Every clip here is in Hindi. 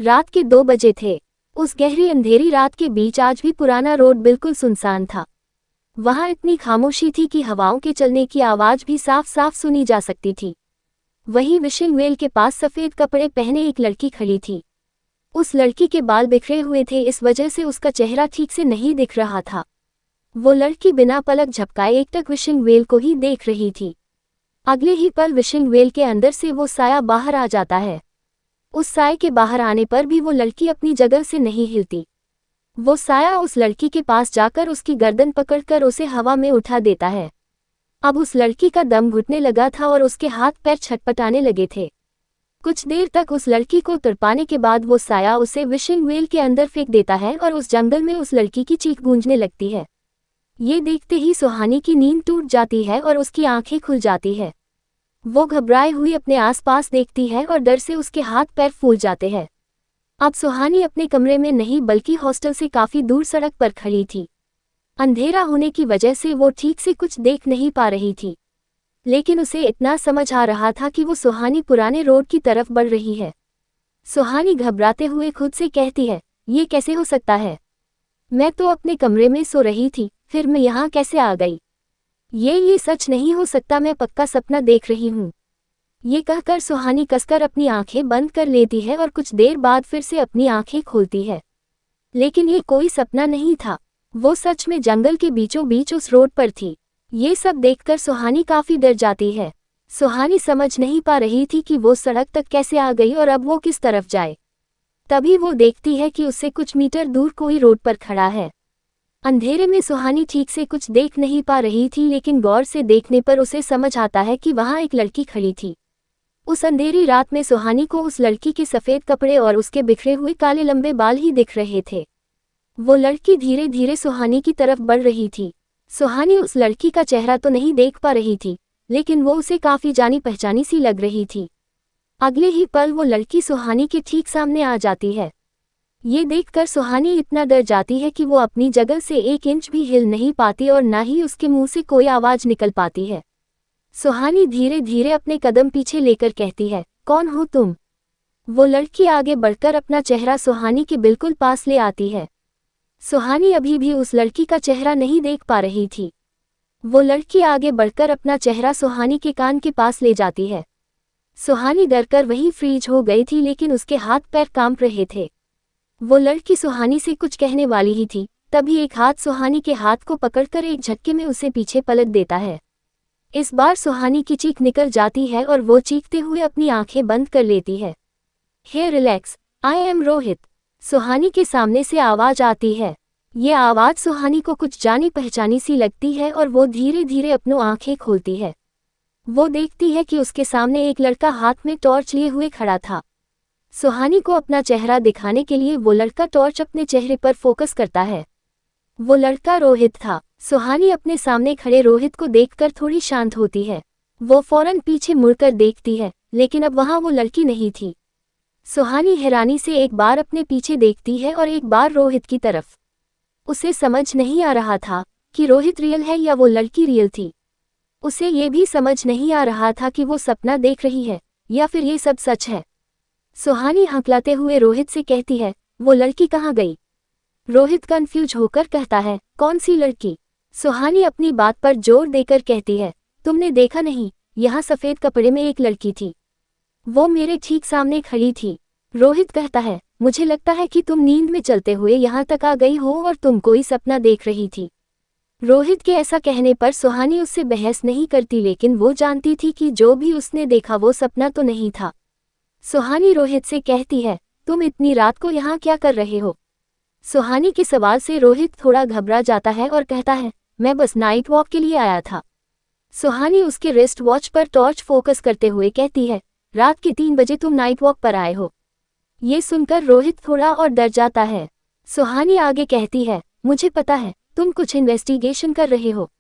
रात के 2 बजे थे। उस गहरी अंधेरी रात के बीच आज भी पुराना रोड बिल्कुल सुनसान था। वहां इतनी खामोशी थी कि हवाओं के चलने की आवाज भी साफ साफ सुनी जा सकती थी। वहीं विशिंग वेल के पास सफेद कपड़े पहने एक लड़की खड़ी थी। उस लड़की के बाल बिखरे हुए थे, इस वजह से उसका चेहरा ठीक से नहीं दिख रहा था। वो लड़की बिना पलक झपकाए एकटक विशिंग वेल को ही देख रही थी। अगले ही पल विशिंग वेल के अंदर से वो साया बाहर आ जाता है। उस साये के बाहर आने पर भी वो लड़की अपनी जगह से नहीं हिलती। वो साया उस लड़की के पास जाकर उसकी गर्दन पकड़कर उसे हवा में उठा देता है। अब उस लड़की का दम घुटने लगा था और उसके हाथ पैर छटपटाने लगे थे। कुछ देर तक उस लड़की को तड़पाने के बाद वो साया उसे विशिंग वेल के अंदर फेंक देता है और उस जंगल में उस लड़की की चीख गूंजने लगती है। ये देखते ही सुहानी की नींद टूट जाती है और उसकी आंखें खुल जाती है। वो घबराई हुई अपने आसपास देखती है और डर से उसके हाथ पैर फूल जाते हैं। अब सुहानी अपने कमरे में नहीं बल्कि हॉस्टल से काफी दूर सड़क पर खड़ी थी। अंधेरा होने की वजह से वो ठीक से कुछ देख नहीं पा रही थी, लेकिन उसे इतना समझ आ रहा था कि वो सुहानी पुराने रोड की तरफ बढ़ रही है। सुहानी घबराते हुए खुद से कहती है, ये कैसे हो सकता है? मैं तो अपने कमरे में सो रही थी, फिर मैं यहाँ कैसे आ गई? ये सच नहीं हो सकता, मैं पक्का सपना देख रही हूँ। ये कहकर सुहानी कसकर अपनी आंखें बंद कर लेती है और कुछ देर बाद फिर से अपनी आंखें खोलती है। लेकिन ये कोई सपना नहीं था, वो सच में जंगल के बीचों बीच उस रोड पर थी। ये सब देखकर सुहानी काफी डर जाती है। सुहानी समझ नहीं पा रही थी कि वो सड़क तक कैसे आ गई और अब वो किस तरफ जाए। तभी वो देखती है कि उससे कुछ मीटर दूर कोई रोड पर खड़ा है। अंधेरे में सुहानी ठीक से कुछ देख नहीं पा रही थी, लेकिन गौर से देखने पर उसे समझ आता है कि वहां एक लड़की खड़ी थी। उस अंधेरी रात में सुहानी को उस लड़की के सफेद कपड़े और उसके बिखरे हुए काले लंबे बाल ही दिख रहे थे। वो लड़की धीरे धीरे सुहानी की तरफ बढ़ रही थी। सुहानी उस लड़की का चेहरा तो नहीं देख पा रही थी, लेकिन वो उसे काफी जानी पहचानी सी लग रही थी। अगले ही पल वो लड़की सुहानी के ठीक सामने आ जाती है। ये देखकर सुहानी इतना डर जाती है कि वो अपनी जगह से 1 इंच भी हिल नहीं पाती और ना ही उसके मुंह से कोई आवाज निकल पाती है। सुहानी धीरे धीरे अपने कदम पीछे लेकर कहती है, कौन हो तुम? वो लड़की आगे बढ़कर अपना चेहरा सुहानी के बिल्कुल पास ले आती है। सुहानी अभी भी उस लड़की का चेहरा नहीं देख पा रही थी। वो लड़की आगे बढ़कर अपना चेहरा सुहानी के कान के पास ले जाती है। सुहानी डरकर वहीं फ्रीज हो गई थी, लेकिन उसके हाथ पैर कांप रहे थे। वो लड़की सुहानी से कुछ कहने वाली ही थी, तभी एक हाथ सुहानी के हाथ को पकड़कर एक झटके में उसे पीछे पलट देता है। इस बार सुहानी की चीख निकल जाती है और वो चीखते हुए अपनी आंखें बंद कर लेती है। हे रिलैक्स, आई एम रोहित, सुहानी के सामने से आवाज आती है। ये आवाज सुहानी को कुछ जानी पहचानी सी लगती है और वो धीरे धीरे अपनी आंखें खोलती है। वो देखती है कि उसके सामने एक लड़का हाथ में टॉर्च लिए हुए खड़ा था। सुहानी को अपना चेहरा दिखाने के लिए वो लड़का टॉर्च अपने चेहरे पर फोकस करता है। वो लड़का रोहित था। सुहानी अपने सामने खड़े रोहित को देखकर थोड़ी शांत होती है। वो फौरन पीछे मुड़कर देखती है, लेकिन अब वहां वो लड़की नहीं थी। सुहानी हैरानी से एक बार अपने पीछे देखती है और एक बार रोहित की तरफ। उसे समझ नहीं आ रहा था कि रोहित रियल है या वो लड़की रियल थी। उसे ये भी समझ नहीं आ रहा था कि वो सपना देख रही है या फिर ये सब सच है। सुहानी हकलाते हुए रोहित से कहती है, वो लड़की कहाँ गई? रोहित कंफ्यूज होकर कहता है, कौन सी लड़की? सुहानी अपनी बात पर जोर देकर कहती है, तुमने देखा नहीं, यहाँ सफेद कपड़े में एक लड़की थी, वो मेरे ठीक सामने खड़ी थी। रोहित कहता है, मुझे लगता है कि तुम नींद में चलते हुए यहाँ तक आ गई हो और तुम कोई सपना देख रही थी। रोहित के ऐसा कहने पर सुहानी उससे बहस नहीं करती, लेकिन वो जानती थी कि जो भी उसने देखा वो सपना तो नहीं था। सुहानी रोहित से कहती है, तुम इतनी रात को यहाँ क्या कर रहे हो? सुहानी के सवाल से रोहित थोड़ा घबरा जाता है और कहता है, मैं बस नाइट वॉक के लिए आया था। सुहानी उसके रिस्ट वॉच पर टॉर्च फोकस करते हुए कहती है, रात के 3 बजे तुम नाइट वॉक पर आए हो? ये सुनकर रोहित थोड़ा और डर जाता है। सुहानी आगे कहती है, मुझे पता है तुम कुछ इन्वेस्टिगेशन कर रहे हो,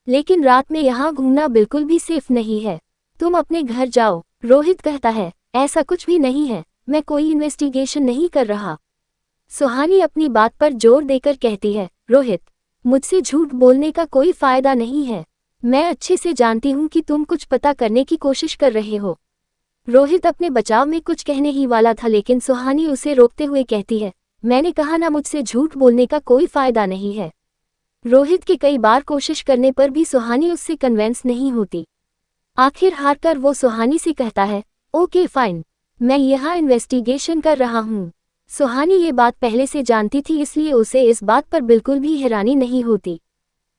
लेकिन रात में यहाँ घूमना बिल्कुल भी सेफ नहीं है, तुम अपने घर जाओ। रोहित कहता है, ऐसा कुछ भी नहीं है, मैं कोई इन्वेस्टिगेशन नहीं कर रहा। सुहानी अपनी बात पर जोर देकर कहती है, रोहित, मुझसे झूठ बोलने का कोई फायदा नहीं है, मैं अच्छे से जानती हूँ कि तुम कुछ पता करने की कोशिश कर रहे हो। रोहित अपने बचाव में कुछ कहने ही वाला था, लेकिन सुहानी उसे रोकते हुए कहती है, मैंने कहा ना, मुझसे झूठ बोलने का कोई फायदा नहीं है। रोहित के कई बार कोशिश करने पर भी सुहानी उससे कन्विंस नहीं होती। आखिर हारकर वो सुहानी से कहता है, ओके फाइन, मैं यहाँ इन्वेस्टिगेशन कर रहा हूँ। सुहानी ये बात पहले से जानती थी, इसलिए उसे इस बात पर बिल्कुल भी हैरानी नहीं होती।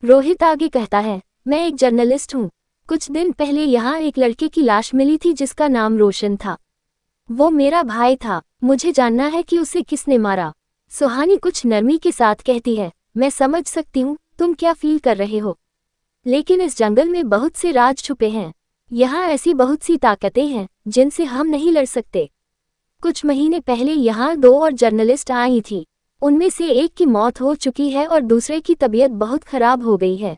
रोहित आगे कहता है, मैं एक जर्नलिस्ट हूँ। कुछ दिन पहले यहाँ एक लड़के की लाश मिली थी जिसका नाम रोशन था। वो मेरा भाई था, मुझे जानना है कि उसे किसने मारा। सुहानी कुछ नरमी के साथ कहती है, मैं समझ सकती हूँ तुम क्या फील कर रहे हो, लेकिन इस जंगल में बहुत से राज छुपे हैं। यहाँ ऐसी बहुत सी ताकतें हैं जिनसे हम नहीं लड़ सकते। कुछ महीने पहले यहाँ 2 और जर्नलिस्ट आई थी। उनमें से एक की मौत हो चुकी है और दूसरे की तबीयत बहुत खराब हो गई है।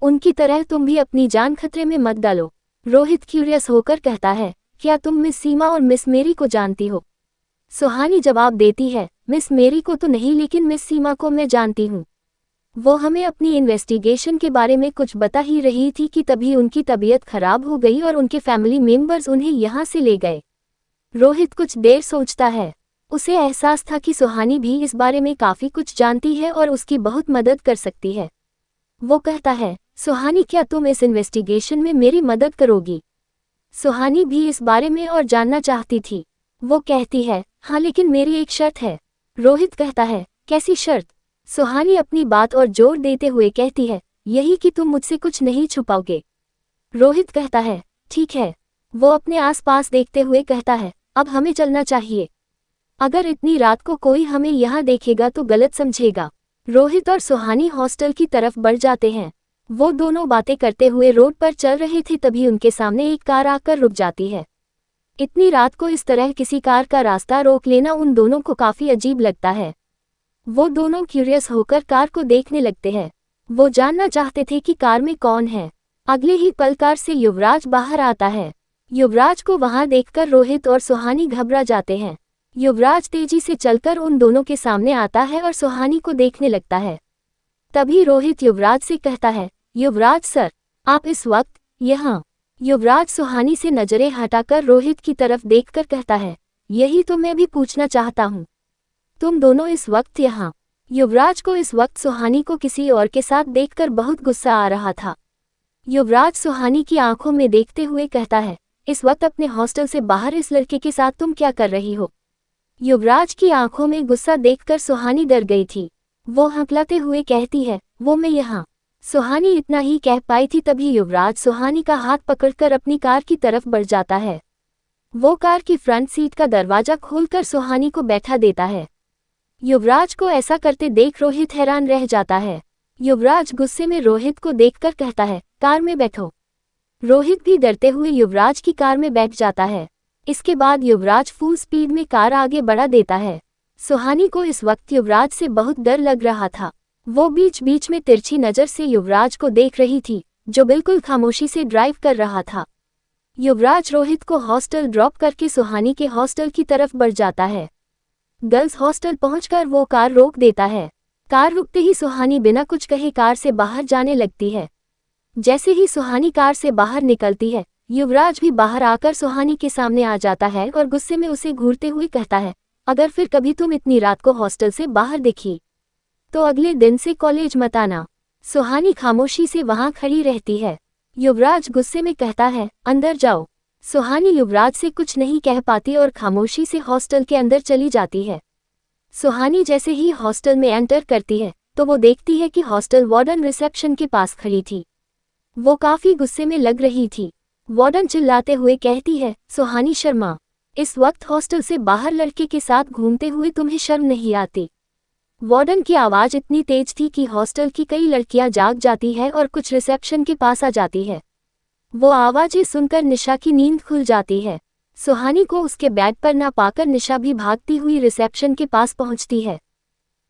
उनकी तरह तुम भी अपनी जान खतरे में मत डालो। रोहित क्यूरियस होकर कहता है, क्या तुम मिस सीमा और मिस मेरी को जानती हो? सुहानी जवाब देती है, मिस मेरी को तो नहीं, लेकिन मिस सीमा को मैं जानती हूँ। वो हमें अपनी इन्वेस्टिगेशन के बारे में कुछ बता ही रही थी कि तभी उनकी तबीयत खराब हो गई और उनके फैमिली मेंबर्स उन्हें यहाँ से ले गए। रोहित कुछ देर सोचता है। उसे एहसास था कि सुहानी भी इस बारे में काफ़ी कुछ जानती है और उसकी बहुत मदद कर सकती है। वो कहता है, सुहानी, क्या तुम इस इन्वेस्टिगेशन में मेरी मदद करोगी? सुहानी भी इस बारे में और जानना चाहती थी। वो कहती है, हाँ, लेकिन मेरी एक शर्त है। रोहित कहता है, कैसी शर्त? सुहानी अपनी बात और जोर देते हुए कहती है, यही कि तुम मुझसे कुछ नहीं छुपाओगे। रोहित कहता है, ठीक है। वो अपने आसपास देखते हुए कहता है, अब हमें चलना चाहिए। अगर इतनी रात को कोई हमें यहाँ देखेगा तो गलत समझेगा। रोहित और सुहानी हॉस्टल की तरफ बढ़ जाते हैं। वो दोनों बातें करते हुए रोड पर चल रहे थे, तभी उनके सामने एक कार आकर रुक जाती है। इतनी रात को इस तरह किसी कार का रास्ता रोक लेना उन दोनों को काफ़ी अजीब लगता है। वो दोनों क्यूरियस होकर कार को देखने लगते हैं। वो जानना चाहते थे कि कार में कौन है। अगले ही पल कार से युवराज बाहर आता है। युवराज को वहां देखकर रोहित और सुहानी घबरा जाते हैं। युवराज तेजी से चलकर उन दोनों के सामने आता है और सुहानी को देखने लगता है। तभी रोहित युवराज से कहता है, युवराज सर, आप इस वक्त यहाँ? युवराज सुहानी से नजरें हटाकर रोहित की तरफ देखकर कहता है, यही तो मैं भी पूछना चाहता हूँ, तुम दोनों इस वक्त यहाँ? युवराज को इस वक्त सुहानी को किसी और के साथ देखकर बहुत गुस्सा आ रहा था। युवराज सुहानी की आंखों में देखते हुए कहता है, इस वक्त अपने हॉस्टल से बाहर इस लड़के के साथ तुम क्या कर रही हो? युवराज की आंखों में गुस्सा देखकर सुहानी डर गई थी। वो हकलाते हुए कहती है, वो मैं यहाँ। सुहानी इतना ही कह पाई थी, तभी युवराज सुहानी का हाथ पकड़कर अपनी कार की तरफ बढ़ जाता है। वो कार की फ्रंट सीट का दरवाजा खोलकर सुहानी को बैठा देता है। युवराज को ऐसा करते देख रोहित हैरान रह जाता है। युवराज गुस्से में रोहित को देखकर कहता है, कार में बैठो। रोहित भी डरते हुए युवराज की कार में बैठ जाता है। इसके बाद युवराज फुल स्पीड में कार आगे बढ़ा देता है। सुहानी को इस वक्त युवराज से बहुत डर लग रहा था। वो बीच बीच में तिरछी नज़र से युवराज को देख रही थी, जो बिल्कुल खामोशी से ड्राइव कर रहा था। युवराज रोहित को हॉस्टल ड्रॉप करके सुहानी के हॉस्टल की तरफ बढ़ जाता है। गर्ल्स हॉस्टल पहुंचकर वो कार रोक देता है। कार रुकते ही सुहानी बिना कुछ कहे कार से बाहर जाने लगती है। जैसे ही सुहानी कार से बाहर निकलती है, युवराज भी बाहर आकर सुहानी के सामने आ जाता है और गुस्से में उसे घूरते हुए कहता है, अगर फिर कभी तुम इतनी रात को हॉस्टल से बाहर दिखी तो अगले दिन से कॉलेज मत आना। सुहानी खामोशी से वहां खड़ी रहती है। युवराज गुस्से में कहता है, अंदर जाओ। सुहानी युवराज से कुछ नहीं कह पाती और खामोशी से हॉस्टल के अंदर चली जाती है। सुहानी जैसे ही हॉस्टल में एंटर करती है तो वो देखती है कि हॉस्टल वार्डन रिसेप्शन के पास खड़ी थी। वो काफी गुस्से में लग रही थी। वार्डन चिल्लाते हुए कहती है, सुहानी शर्मा, इस वक्त हॉस्टल से बाहर लड़के के साथ घूमते हुए तुम्हें शर्म नहीं आती? वार्डन की आवाज़ इतनी तेज थी कि हॉस्टल की कई लड़कियां जाग जाती है और कुछ रिसेप्शन के पास आ जाती है। वो आवाज़ें सुनकर निशा की नींद खुल जाती है। सुहानी को उसके बेड पर ना पाकर निशा भी भागती हुई रिसेप्शन के पास पहुंचती है।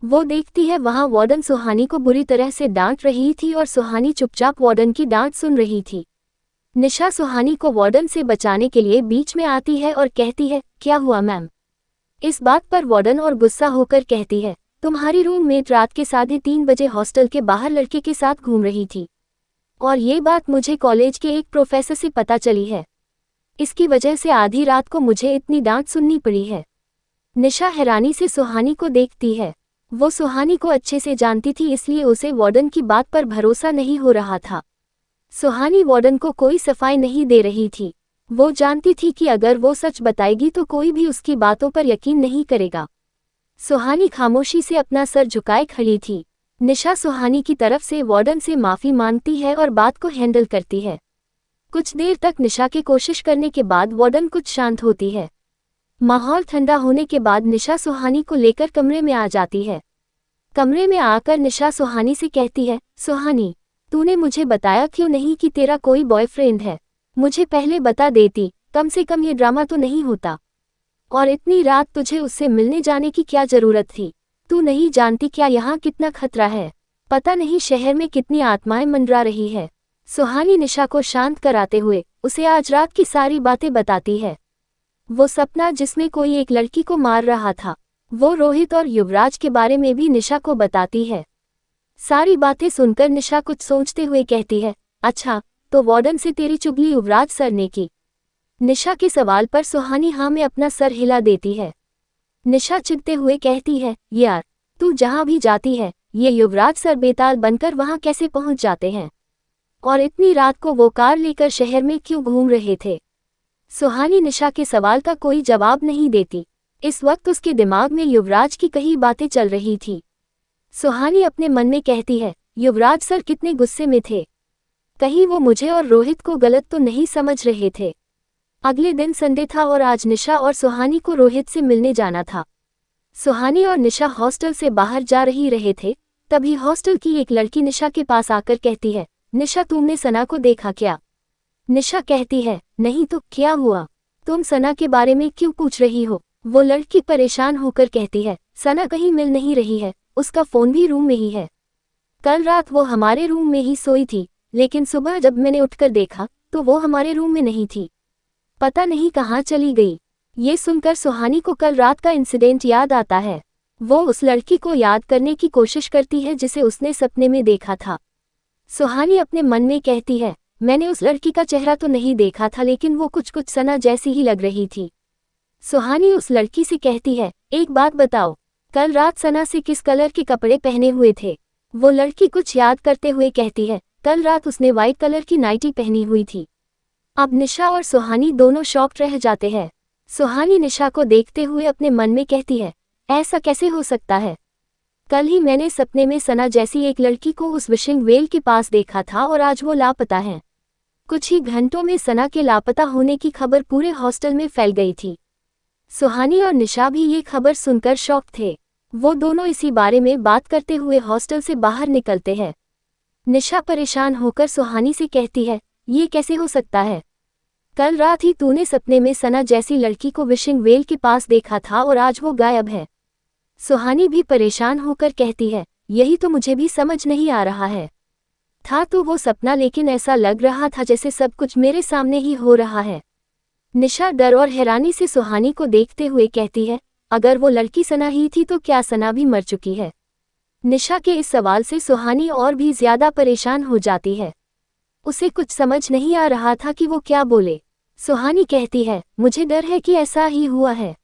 वो देखती है वहां वार्डन सुहानी को बुरी तरह से डांट रही थी और सुहानी चुपचाप वार्डन की डांट सुन रही थी। निशा सुहानी को वार्डन से बचाने के लिए बीच में आती है और कहती है, क्या हुआ मैम? इस बात पर वार्डन और गुस्सा होकर कहती है, तुम्हारी रूममेट रात के 3:30 बजे हॉस्टल के बाहर लड़के के साथ घूम रही थी और ये बात मुझे कॉलेज के एक प्रोफेसर से पता चली है। इसकी वजह से आधी रात को मुझे इतनी डांट सुननी पड़ी है। निशा हैरानी से सुहानी को देखती है। वो सुहानी को अच्छे से जानती थी, इसलिए उसे वार्डन की बात पर भरोसा नहीं हो रहा था। सुहानी वार्डन को कोई सफाई नहीं दे रही थी। वो जानती थी कि अगर वो सच बताएगी तो कोई भी उसकी बातों पर यकीन नहीं करेगा। सुहानी खामोशी से अपना सर झुकाए खड़ी थी। निशा सुहानी की तरफ से वार्डन से माफी मांगती है और बात को हैंडल करती है। कुछ देर तक निशा के कोशिश करने के बाद वार्डन कुछ शांत होती है। माहौल ठंडा होने के बाद निशा सुहानी को लेकर कमरे में आ जाती है। कमरे में आकर निशा सुहानी से कहती है, सुहानी, तूने मुझे बताया क्यों नहीं कि तेरा कोई बॉयफ्रेंड है? मुझे पहले बता देती, कम से कम ये ड्रामा तो नहीं होता। और इतनी रात तुझे उससे मिलने जाने की क्या जरूरत थी? तू नहीं जानती क्या यहाँ कितना खतरा है? पता नहीं शहर में कितनी आत्माएं मंडरा रही है। सुहानी निशा को शांत कराते हुए उसे आज रात की सारी बातें बताती है। वो सपना जिसमें कोई एक लड़की को मार रहा था, वो रोहित और युवराज के बारे में भी निशा को बताती है। सारी बातें सुनकर निशा कुछ सोचते हुए कहती है, अच्छा, तो वार्डन से तेरी चुगली युवराज सर ने की? निशा के सवाल पर सुहानी हाँ में अपना सर हिला देती है। निशा चिढ़ते हुए कहती है, यार, तू जहाँ भी जाती है ये युवराज सर बेताल बनकर वहाँ कैसे पहुँच जाते हैं? और इतनी रात को वो कार लेकर शहर में क्यों घूम रहे थे? सुहानी निशा के सवाल का कोई जवाब नहीं देती। इस वक्त उसके दिमाग में युवराज की कई बातें चल रही थी। सुहानी अपने मन में कहती है, युवराज सर कितने गुस्से में थे। कहीं वो मुझे और रोहित को गलत तो नहीं समझ रहे थे। अगले दिन संडे था और आज निशा और सुहानी को रोहित से मिलने जाना था। सुहानी और निशा हॉस्टल से बाहर जा रहे थे, तभी हॉस्टल की एक लड़की निशा के पास आकर कहती है, निशा, तुमने सना को देखा क्या? निशा कहती है, नहीं तो क्या हुआ? तुम सना के बारे में क्यों पूछ रही हो? वो लड़की परेशान होकर कहती है, सना कहीं मिल नहीं रही है, उसका फोन भी रूम में ही है। कल रात वो हमारे रूम में ही सोई थी, लेकिन सुबह जब मैंने उठकर देखा तो वो हमारे रूम में नहीं थी। पता नहीं कहाँ चली गई। ये सुनकर सुहानी को कल रात का इंसिडेंट याद आता है। वो उस लड़की को याद करने की कोशिश करती है जिसे उसने सपने में देखा था। सुहानी अपने मन में कहती है, मैंने उस लड़की का चेहरा तो नहीं देखा था, लेकिन वो कुछ सना जैसी ही लग रही थी। सुहानी उस लड़की से कहती है, एक बात बताओ, कल रात सना से किस कलर के कपड़े पहने हुए थे? वो लड़की कुछ याद करते हुए कहती है, कल रात उसने व्हाइट कलर की नाइटी पहनी हुई थी। अब निशा और सुहानी दोनों शॉक्ड रह जाते हैं। सुहानी निशा को देखते हुए अपने मन में कहती है, ऐसा कैसे हो सकता है? कल ही मैंने सपने में सना जैसी एक लड़की को उस विशिंग वेल के पास देखा था और आज वो लापता है। कुछ ही घंटों में सना के लापता होने की खबर पूरे हॉस्टल में फैल गई थी। सुहानी और निशा भी ये खबर सुनकर शॉक थे। वो दोनों इसी बारे में बात करते हुए हॉस्टल से बाहर निकलते हैं। निशा परेशान होकर सुहानी से कहती है, ये कैसे हो सकता है? कल रात ही तूने सपने में सना जैसी लड़की को विशिंग वेल के पास देखा था और आज वो गायब है। सुहानी भी परेशान होकर कहती है, यही तो मुझे भी समझ नहीं आ रहा है। था तो वो सपना, लेकिन ऐसा लग रहा था जैसे सब कुछ मेरे सामने ही हो रहा है। निशा डर और हैरानी से सुहानी को देखते हुए कहती है, अगर वो लड़की सना ही थी तो क्या सना भी मर चुकी है? निशा के इस सवाल से सुहानी और भी ज्यादा परेशान हो जाती है। उसे कुछ समझ नहीं आ रहा था कि वो क्या बोले। सुहानी कहती है, मुझे डर है कि ऐसा ही हुआ है।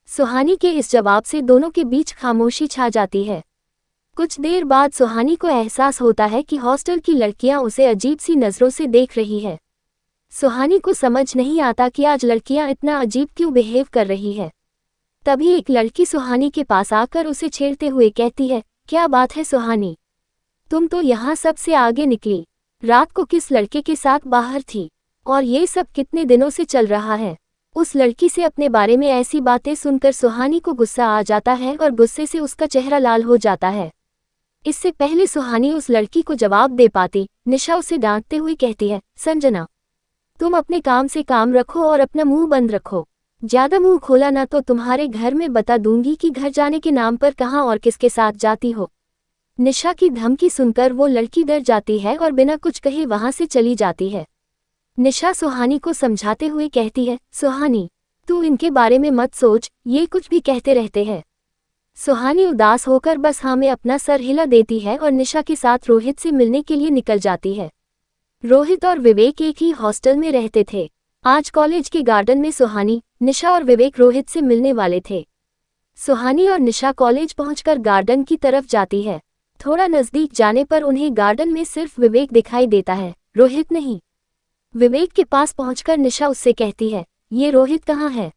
सुहानी के इस जवाब से दोनों के बीच खामोशी छा जाती है। कुछ देर बाद सुहानी को एहसास होता है कि हॉस्टल की लड़कियां उसे अजीब सी नज़रों से देख रही है। सुहानी को समझ नहीं आता कि आज लड़कियां इतना अजीब क्यों बिहेव कर रही है। तभी एक लड़की सुहानी के पास आकर उसे छेड़ते हुए कहती है, क्या बात है सुहानी, तुम तो यहाँ सबसे आगे निकली। रात को किस लड़के के साथ बाहर थी और ये सब कितने दिनों से चल रहा है? उस लड़की से अपने बारे में ऐसी बातें सुनकर सुहानी को गुस्सा आ जाता है और गुस्से से उसका चेहरा लाल हो जाता है। इससे पहले सुहानी उस लड़की को जवाब दे पाती, निशा उसे डांटते हुए कहती है, संजना, तुम अपने काम से काम रखो और अपना मुंह बंद रखो। ज्यादा मुंह खोला ना तो तुम्हारे घर में बता दूंगी कि घर जाने के नाम पर कहाँ और किसके साथ जाती हो। निशा की धमकी सुनकर वो लड़की डर जाती है और बिना कुछ कहे वहां से चली जाती है। निशा सुहानी को समझाते हुए कहती है, सुहानी, तू इनके बारे में मत सोच, ये कुछ भी कहते रहते हैं। सुहानी उदास होकर बस हाँ में अपना सर हिला देती है और निशा के साथ रोहित से मिलने के लिए निकल जाती है। रोहित और विवेक एक ही हॉस्टल में रहते थे। आज कॉलेज के गार्डन में सुहानी, निशा और विवेक रोहित से मिलने वाले थे। सुहानी और निशा कॉलेज पहुंचकर गार्डन की तरफ जाती है। थोड़ा नजदीक जाने पर उन्हें गार्डन में सिर्फ विवेक दिखाई देता है, रोहित नहीं। विवेक के पास पहुंचकर निशा उससे कहती है, ये रोहित कहाँ है?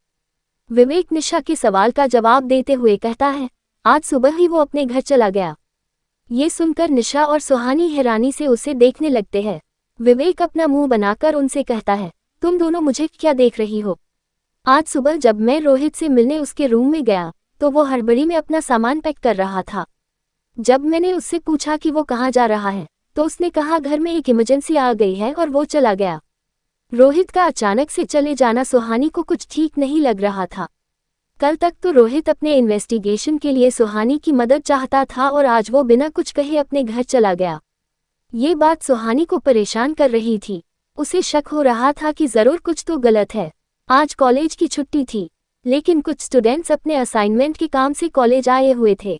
विवेक निशा के सवाल का जवाब देते हुए कहता है, आज सुबह ही वो अपने घर चला गया। ये सुनकर निशा और सुहानी हैरानी से उसे देखने लगते हैं। विवेक अपना मुंह बनाकर उनसे कहता है, तुम दोनों मुझे क्या देख रही हो? आज सुबह जब मैं रोहित से मिलने उसके रूम में गया तो वो हड़बड़ी में अपना सामान पैक कर रहा था। जब मैंने उससे पूछा कि वो कहाँ जा रहा है तो उसने कहा घर में एक इमरजेंसी आ गई है और वो चला गया। रोहित का अचानक से चले जाना सुहानी को कुछ ठीक नहीं लग रहा था। कल तक तो रोहित अपने इन्वेस्टिगेशन के लिए सुहानी की मदद चाहता था और आज वो बिना कुछ कहे अपने घर चला गया। ये बात सुहानी को परेशान कर रही थी। उसे शक हो रहा था कि जरूर कुछ तो गलत है। आज कॉलेज की छुट्टी थी, लेकिन कुछ स्टूडेंट्स अपने असाइनमेंट के काम से कॉलेज आए हुए थे।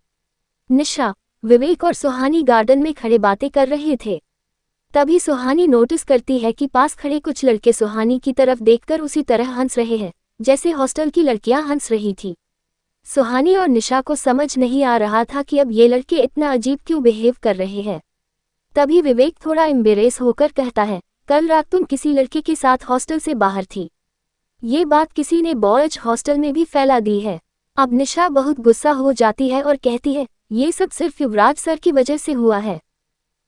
निशा, विवेक और सुहानी गार्डन में खड़े बातें कर रहे थे। तभी सुहानी नोटिस करती है कि पास खड़े कुछ लड़के सुहानी की तरफ देखकर उसी तरह हंस रहे हैं जैसे हॉस्टल की लड़कियां हंस रही थी। सुहानी और निशा को समझ नहीं आ रहा था कि अब ये लड़के इतना अजीब क्यों बिहेव कर रहे हैं। तभी विवेक थोड़ा एम्बेरेस होकर कहता है, कल रात तुम किसी लड़के के साथ हॉस्टल से बाहर थी। ये बात किसी ने बॉयज हॉस्टल में भी फैला दी है। अब निशा बहुत गुस्सा हो जाती है और कहती है, ये सब सिर्फ युवराज सर की वजह से हुआ है।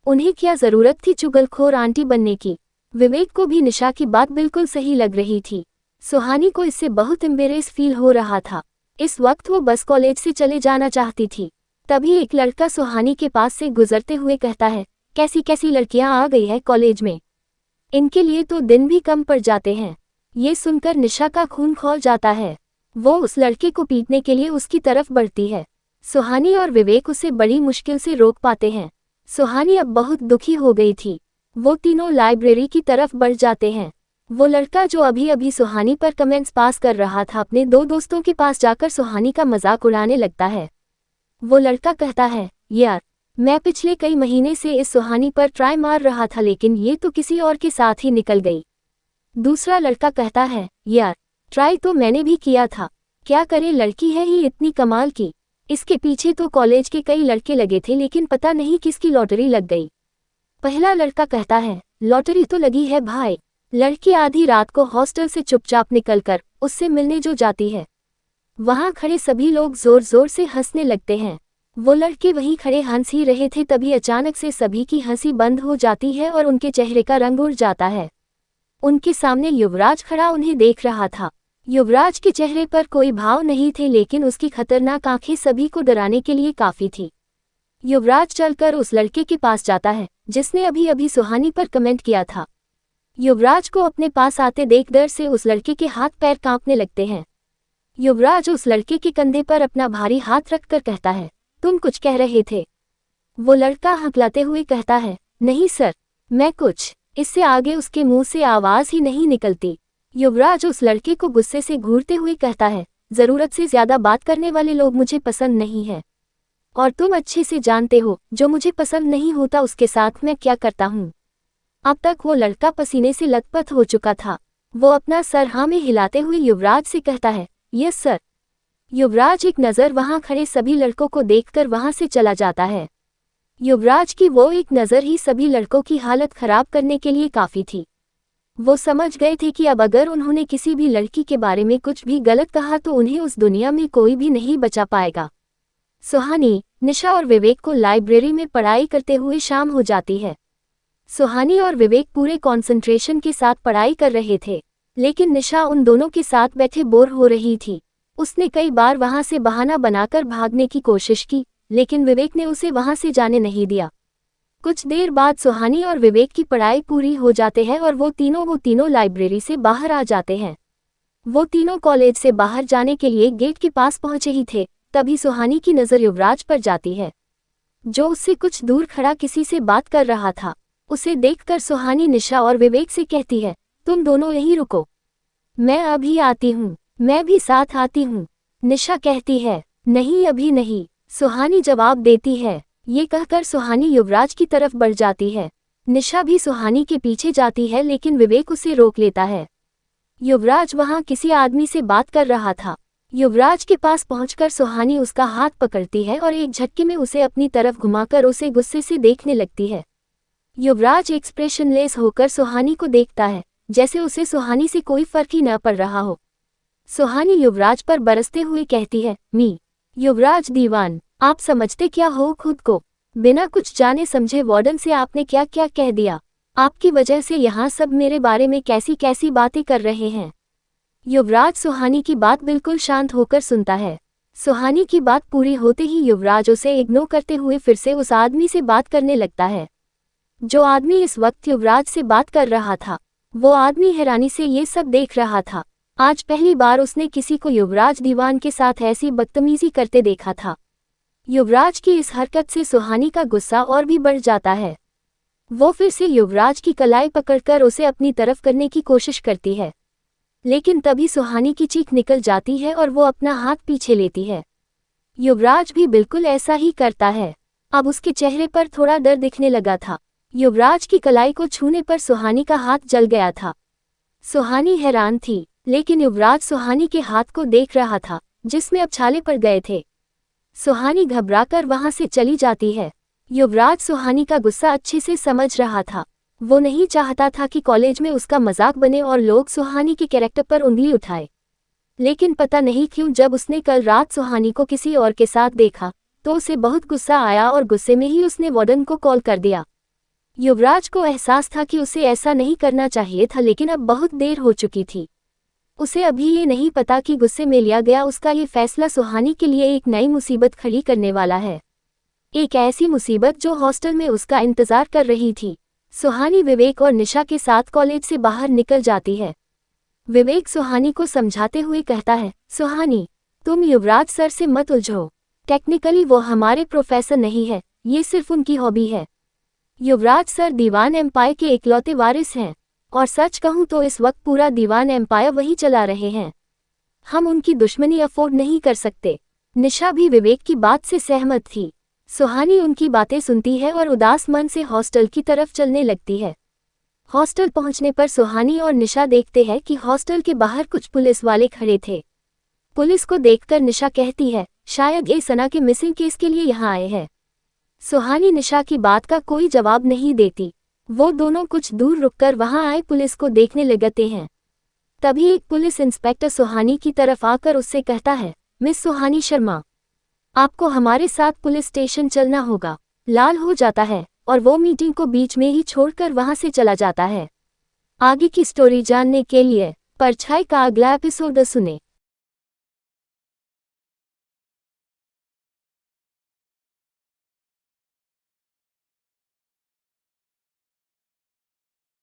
उन्हें क्या जरूरत थी चुगलखोर आंटी बनने की। विवेक को भी निशा की बात बिल्कुल सही लग रही थी। सुहानी को इससे बहुत एम्बेरेस फील हो रहा था। इस वक्त वो बस कॉलेज से चले जाना चाहती थी। तभी एक लड़का सुहानी के पास से गुजरते हुए कहता है, कैसी कैसी लड़कियां आ गई है कॉलेज में, इनके लिए तो दिन भी कम पड़ जाते हैं। ये सुनकर निशा का खून खौल जाता है। वो उस लड़के को पीटने के लिए उसकी तरफ बढ़ती है। सुहानी और विवेक उसे बड़ी मुश्किल से रोक पाते हैं। सुहानी अब बहुत दुखी हो गई थी। वो तीनों लाइब्रेरी की तरफ बढ़ जाते हैं। वो लड़का जो अभी अभी सुहानी पर कमेंट्स पास कर रहा था अपने दो दोस्तों के पास जाकर सुहानी का मजाक उड़ाने लगता है। वो लड़का कहता है, यार मैं पिछले कई महीने से इस सुहानी पर ट्राई मार रहा था लेकिन ये तो किसी और के साथ ही निकल गई। दूसरा लड़का कहता है, यार ट्राई तो मैंने भी किया था, क्या करे लड़की है ही इतनी कमाल की। इसके पीछे तो कॉलेज के कई लड़के लगे थे लेकिन पता नहीं किसकी लॉटरी लग गई। पहला लड़का कहता है, लॉटरी तो लगी है भाई। लड़की आधी रात को हॉस्टल से चुपचाप निकलकर उससे मिलने जो जाती है। वहां खड़े सभी लोग जोर जोर से हंसने लगते हैं। वो लड़के वहीं खड़े हंस ही रहे थे तभी अचानक से सभी की हंसी बंद हो जाती है और उनके चेहरे का रंग उड़ जाता है। उनके सामने युवराज खड़ा उन्हें देख रहा था। युवराज के चेहरे पर कोई भाव नहीं थे लेकिन उसकी खतरनाक आंखें सभी को डराने के लिए काफी थी। युवराज चलकर उस लड़के के पास जाता है जिसने अभी अभी सुहानी पर कमेंट किया था। युवराज को अपने पास आते देख डर से उस लड़के के हाथ पैर कांपने लगते हैं। युवराज उस लड़के के कंधे पर अपना भारी हाथ रखकर कहता है, तुम कुछ कह रहे थे? वो लड़का हकलाते हुए कहता है, नहीं सर, मैं कुछ। इससे आगे उसके मुंह से आवाज ही नहीं निकलती। युवराज उस लड़के को गुस्से से घूरते हुए कहता है, जरूरत से ज्यादा बात करने वाले लोग मुझे पसंद नहीं है और तुम अच्छे से जानते हो जो मुझे पसंद नहीं होता उसके साथ मैं क्या करता हूँ। अब तक वो लड़का पसीने से लथपथ हो चुका था। वो अपना सर हाँ में हिलाते हुए युवराज से कहता है, यस सर। युवराज एक नज़र वहां खड़े सभी लड़कों को देखकर वहां से चला जाता है। युवराज की वो एक नज़र ही सभी लड़कों की हालत खराब करने के लिए काफी थी। वो समझ गए थे कि अब अगर उन्होंने किसी भी लड़की के बारे में कुछ भी गलत कहा तो उन्हें उस दुनिया में कोई भी नहीं बचा पाएगा। सुहानी, निशा और विवेक को लाइब्रेरी में पढ़ाई करते हुए शाम हो जाती है। सुहानी और विवेक पूरे कंसंट्रेशन के साथ पढ़ाई कर रहे थे लेकिन निशा उन दोनों के साथ बैठे बोर हो रही थी। उसने कई बार वहां से बहाना बनाकर भागने की कोशिश की लेकिन विवेक ने उसे वहां से जाने नहीं दिया। कुछ देर बाद सुहानी और विवेक की पढ़ाई पूरी हो जाते हैं और वो तीनों लाइब्रेरी से बाहर आ जाते हैं। वो तीनों कॉलेज से बाहर जाने के लिए गेट के पास पहुंचे ही थे तभी सुहानी की नज़र युवराज पर जाती है जो उससे कुछ दूर खड़ा किसी से बात कर रहा था। उसे देखकर सुहानी निशा और विवेक से कहती है, तुम दोनों यहीं रुको, मैं अभी आती हूँ। मैं भी साथ आती हूँ। निशा कहती है, नहीं अभी नहीं। सुहानी जवाब देती है। ये कहकर सुहानी युवराज की तरफ बढ़ जाती है। निशा भी सुहानी के पीछे जाती है लेकिन विवेक उसे रोक लेता है। युवराज वहां किसी आदमी से बात कर रहा था। युवराज के पास पहुंचकर सुहानी उसका हाथ पकड़ती है और एक झटके में उसे अपनी तरफ घुमाकर उसे गुस्से से देखने लगती है। युवराज एक्सप्रेशनलेस होकर सुहानी को देखता है, जैसे उसे सुहानी से कोई फर्क ही न पड़ रहा हो। सुहानी युवराज पर बरसते हुए कहती है, मी युवराज दीवान, आप समझते क्या हो खुद को? बिना कुछ जाने समझे वार्डन से आपने क्या क्या कह दिया। आपकी वजह से यहाँ सब मेरे बारे में कैसी कैसी बातें कर रहे हैं। युवराज सुहानी की बात बिल्कुल शांत होकर सुनता है। सुहानी की बात पूरी होते ही युवराज उसे इग्नोर करते हुए फिर से उस आदमी से बात करने लगता है। जो आदमी इस वक्त युवराज से बात कर रहा था, वो आदमी हैरानी से ये सब देख रहा था। आज पहली बार उसने किसी को युवराज दीवान के साथ ऐसी बदतमीजी करते देखा था। युवराज की इस हरकत से सुहानी का गुस्सा और भी बढ़ जाता है। वो फिर से युवराज की कलाई पकड़कर उसे अपनी तरफ करने की कोशिश करती है, लेकिन तभी सुहानी की चीख निकल जाती है और वो अपना हाथ पीछे लेती है। युवराज भी बिल्कुल ऐसा ही करता है। अब उसके चेहरे पर थोड़ा डर दिखने लगा था। युवराज की कलाई को छूने पर सुहानी का हाथ जल गया था। सुहानी हैरान थी, लेकिन युवराज सुहानी के हाथ को देख रहा था, जिसमें अब छाले पड़ गए थे। सुहानी घबराकर वहां से चली जाती है। युवराज सुहानी का गुस्सा अच्छे से समझ रहा था। वो नहीं चाहता था कि कॉलेज में उसका मजाक बने और लोग सुहानी के कैरेक्टर पर उंगली उठाए। लेकिन पता नहीं क्यों जब उसने कल रात सुहानी को किसी और के साथ देखा, तो उसे बहुत गुस्सा आया और गुस्से में ही उसने वार्डन को कॉल कर दिया। युवराज को एहसास था कि उसे ऐसा नहीं करना चाहिए था, लेकिन अब बहुत देर हो चुकी थी। उसे अभी ये नहीं पता कि गुस्से में लिया गया उसका ये फैसला सुहानी के लिए एक नई मुसीबत खड़ी करने वाला है। एक ऐसी मुसीबत जो हॉस्टल में उसका इंतजार कर रही थी। सुहानी विवेक और निशा के साथ कॉलेज से बाहर निकल जाती है। विवेक सुहानी को समझाते हुए कहता है, सुहानी, तुम युवराज सर से मत उलझो। टेक्निकली वो हमारे प्रोफेसर नहीं है, ये सिर्फ उनकी हॉबी है। युवराज सर दीवान एम्पायर के इकलौते वारिस हैं, और सच कहूं तो इस वक्त पूरा दीवान एम्पायर वही चला रहे हैं। हम उनकी दुश्मनी अफोर्ड नहीं कर सकते। निशा भी विवेक की बात से सहमत थी। सुहानी उनकी बातें सुनती है और उदास मन से हॉस्टल की तरफ चलने लगती है। हॉस्टल पहुंचने पर सुहानी और निशा देखते हैं कि हॉस्टल के बाहर कुछ पुलिस वाले खड़े थे। पुलिस को देखकर निशा कहती है, शायद ये सना के मिसिंग केस के लिए यहाँ आए हैं। सुहानी निशा की बात का कोई जवाब नहीं देती। वो दोनों कुछ दूर रुककर वहां आए पुलिस को देखने लगते हैं। तभी एक पुलिस इंस्पेक्टर सुहानी की तरफ आकर उससे कहता है, मिस सुहानी शर्मा, आपको हमारे साथ पुलिस स्टेशन चलना होगा। लाल हो जाता है और वो मीटिंग को बीच में ही छोड़कर वहां से चला जाता है। आगे की स्टोरी जानने के लिए परछाई का अगला एपिसोड सुने।